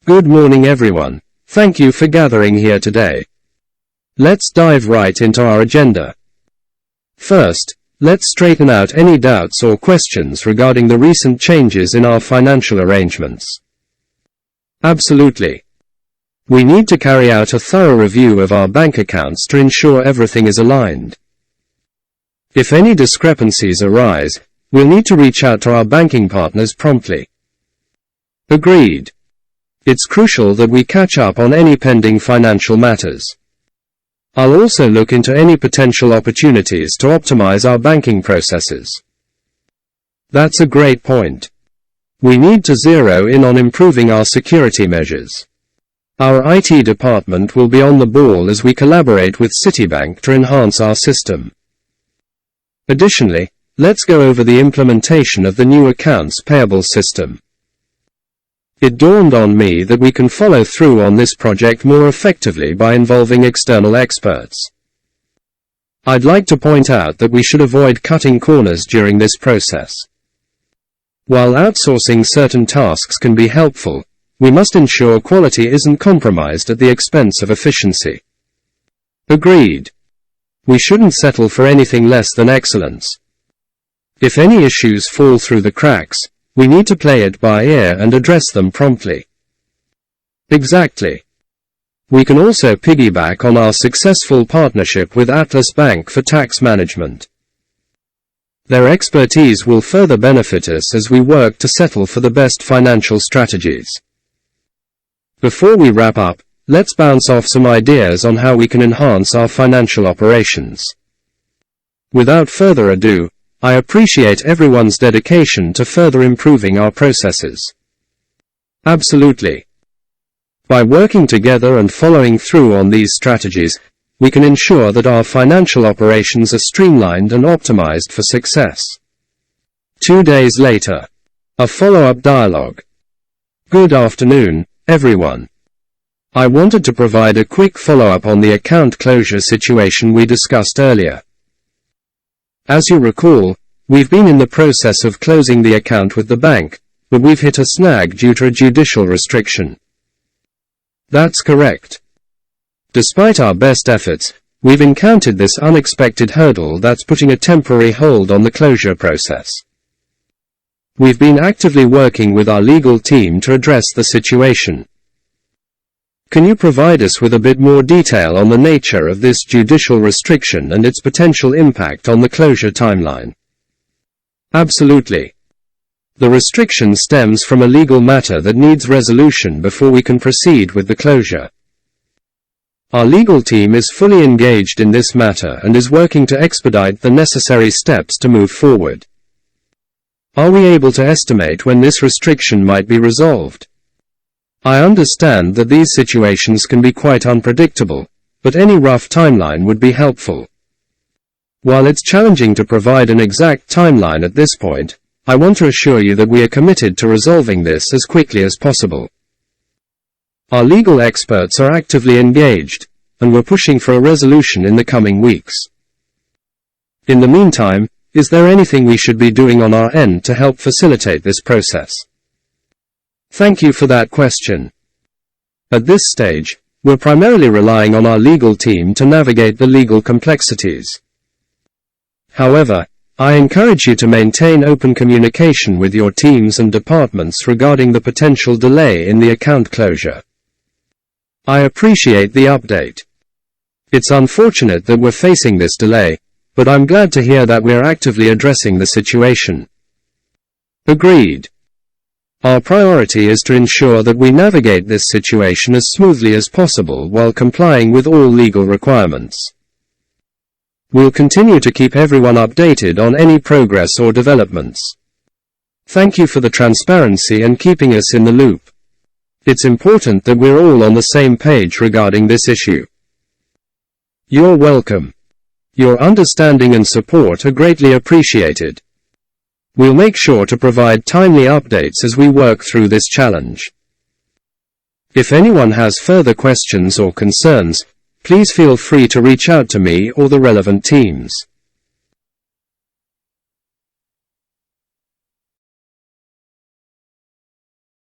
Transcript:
Good morning everyone. Thank you for gathering here today. Let's dive right into our agenda. First, let's straighten out any doubts or questions regarding the recent changes in our financial arrangements. Absolutely. We need to carry out a thorough review of our bank accounts to ensure everything is aligned. If any discrepancies arise, we'll need to reach out to our banking partners promptly. Agreed. It's crucial that we catch up on any pending financial matters. I'll also look into any potential opportunities to optimize our banking processes. That's a great point. We need to zero in on improving our security measures. Our IT department will be on the ball as we collaborate with Citibank to enhance our system. Additionally, let's go over the implementation of the new accounts payable system. It dawned on me that we can follow through on this project more effectively by involving external experts. I'd like to point out that we should avoid cutting corners during this process. While outsourcing certain tasks can be helpful, we must ensure quality isn't compromised at the expense of efficiency. Agreed. We shouldn't settle for anything less than excellence. If any issues fall through the cracks, we need to play it by ear and address them promptly. Exactly. We can also piggyback on our successful partnership with Atlas Bank for tax management. Their expertise will further benefit us as we work to settle for the best financial strategies. Before we wrap up, let's bounce off some ideas on how we can enhance our financial operations. Without further ado, I appreciate everyone's dedication to further improving our processes. Absolutely. By working together and following through on these strategies, we can ensure that our financial operations are streamlined and optimized for success. 2 days later. A follow-up dialogue. Good afternoon, everyone. I wanted to provide a quick follow-up on the account closure situation we discussed earlier. As you recall, we've been in the process of closing the account with the bank, but we've hit a snag due to a judicial restriction. That's correct. Despite our best efforts, we've encountered this unexpected hurdle that's putting a temporary hold on the closure process. We've been actively working with our legal team to address the situation. Can you provide us with a bit more detail on the nature of this judicial restriction and its potential impact on the closure timeline? Absolutely. The restriction stems from a legal matter that needs resolution before we can proceed with the closure. Our legal team is fully engaged in this matter and is working to expedite the necessary steps to move forward. Are we able to estimate when this restriction might be resolved? I understand that these situations can be quite unpredictable, but any rough timeline would be helpful. While it's challenging to provide an exact timeline at this point, I want to assure you that we are committed to resolving this as quickly as possible. Our legal experts are actively engaged, and we're pushing for a resolution in the coming weeks. In the meantime, is there anything we should be doing on our end to help facilitate this process? Thank you for that question. At this stage, we're primarily relying on our legal team to navigate the legal complexities. However, I encourage you to maintain open communication with your teams and departments regarding the potential delay in the account closure. I appreciate the update. It's unfortunate that we're facing this delay, but I'm glad to hear that we're actively addressing the situation. Agreed. Our priority is to ensure that we navigate this situation as smoothly as possible while complying with all legal requirements. We'll continue to keep everyone updated on any progress or developments. Thank you for the transparency and keeping us in the loop. It's important that we're all on the same page regarding this issue. You're welcome. Your understanding and support are greatly appreciated. We'll make sure to provide timely updates as we work through this challenge. If anyone has further questions or concerns, please feel free to reach out to me or the relevant teams.